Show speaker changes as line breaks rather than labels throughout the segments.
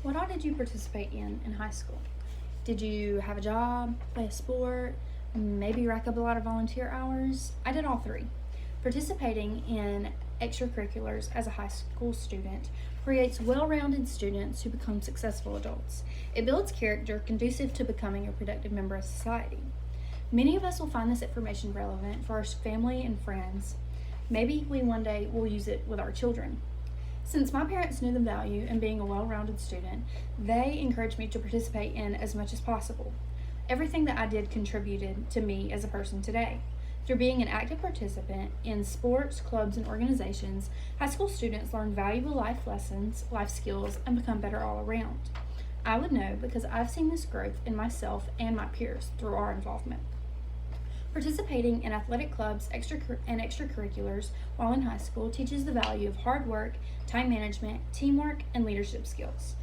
What all did you participate in high school? Did you have a job, play a sport, maybe rack up a lot of volunteer hours? I did all three. Participating in extracurriculars as a high school student creates well rounded students who become successful adults. It builds character conducive to becoming a productive member of society. Many of us will find this information relevant for our family and friends. Maybe we one day will use it with our children. Since my parents knew the value in being a well-rounded student, they encouraged me to participate in as much as possible. Everything that I did contributed to me as a person today. Through being an active participant in sports, clubs, and organizations, high school students learn valuable life lessons, life skills, and become better all around. I would know because I've seen this growth in myself and my peers through our involvement. Participating in athletic clubs and extracurriculars while in high school teaches the value of hard work, time management, teamwork, and leadership skills.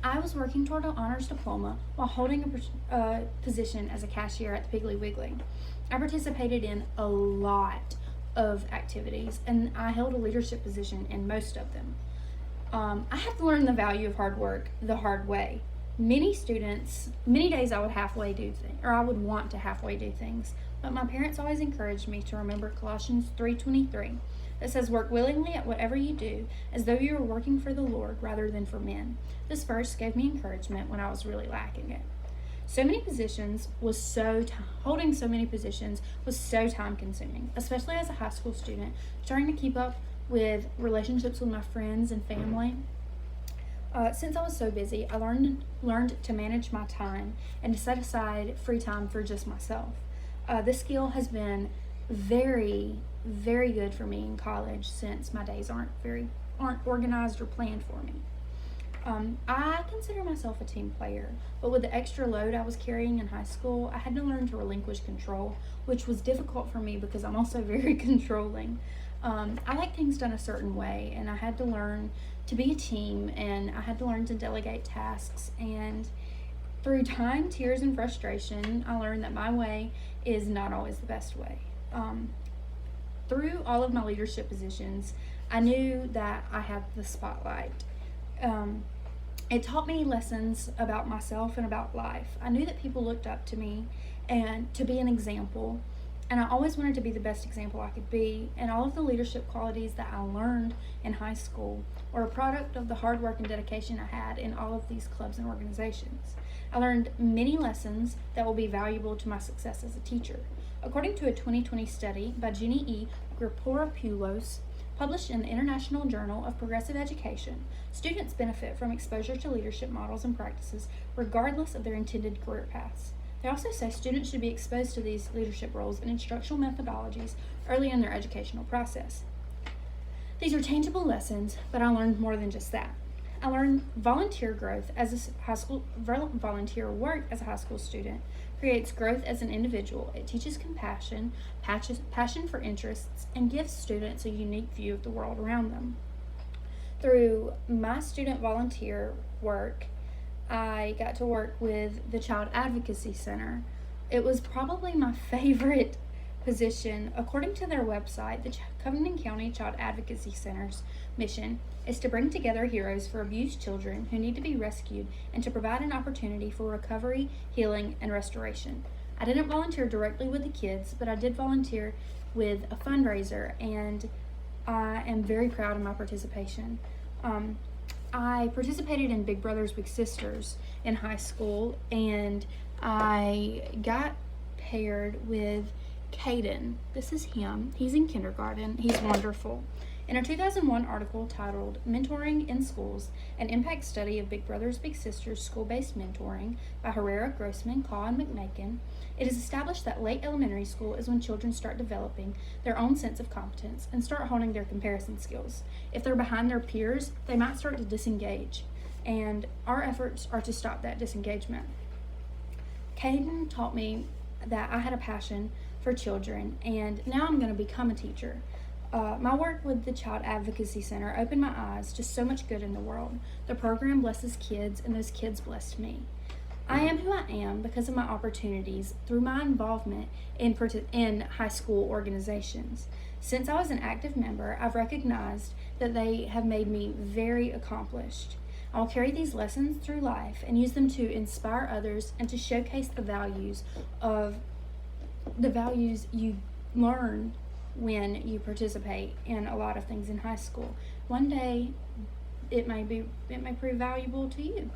I was working toward an honors diploma while holding a position as a cashier at the Piggly Wiggly. I participated in a lot of activities, and I held a leadership position in most of them. I had to learn the value of hard work the hard way. Many days I would halfway do things, or I would want to halfway do things, but my parents always encouraged me to remember Colossians 3:23 that says, "Work willingly at whatever you do, as though you were working for the Lord rather than for men." This verse gave me encouragement when I was really lacking it. Holding so many positions was so time consuming, especially as a high school student, trying to keep up with relationships with my friends and family. Since I was so busy, I learned to manage my time and to set aside free time for just myself. This skill has been very, very good for me in college since my days aren't organized or planned for me. I consider myself a team player, but with the extra load I was carrying in high school, I had to learn to relinquish control, which was difficult for me because I'm also very controlling. I like things done a certain way, and I had to learn to be a team, and I had to learn to delegate tasks. And through time, tears, and frustration, I learned that my way is not always the best way. Through all of my leadership positions, I knew that I had the spotlight. It taught me lessons about myself and about life. I knew that people looked up to me and to be an example, and I always wanted to be the best example I could be. And all of the leadership qualities that I learned in high school were a product of the hard work and dedication I had in all of these clubs and organizations. I learned many lessons that will be valuable to my success as a teacher. According to a 2020 study by Jenny E. Graporopoulos, published in the International Journal of Progressive Education, students benefit from exposure to leadership models and practices regardless of their intended career paths. They also say students should be exposed to these leadership roles and instructional methodologies early in their educational process. These are tangible lessons, but I learned more than just that. I learned volunteer work as a high school student creates growth as an individual. It teaches compassion, passion for interests, and gives students a unique view of the world around them. Through my student volunteer work, I got to work with the Child Advocacy Center. It was probably my favorite position. According to their website, the Covington County Child Advocacy Center's mission is to bring together heroes for abused children who need to be rescued and to provide an opportunity for recovery, healing, and restoration. I didn't volunteer directly with the kids, but I did volunteer with a fundraiser, and I am very proud of my participation. I participated in Big Brothers Big Sisters in high school, and I got paired with Caden. This is him. He's in kindergarten. He's wonderful. In a 2001 article titled Mentoring in Schools, an impact study of Big Brothers Big Sisters school-based mentoring by Herrera, Grossman, Caw, and McMakin, it is established that late elementary school is when children start developing their own sense of competence and start honing their comparison skills. If they're behind their peers, they might start to disengage, and our efforts are to stop that disengagement. Caden taught me that I had a passion for children, and now I'm going to become a teacher. My work with the Child Advocacy Center opened my eyes to so much good in the world. The program blesses kids, and those kids blessed me. I am who I am because of my opportunities through my involvement in high school organizations. Since I was an active member, I've recognized that they have made me very accomplished. I'll carry these lessons through life and use them to inspire others and to showcase the values you learn when you participate in a lot of things in high school. One day it may prove valuable to you.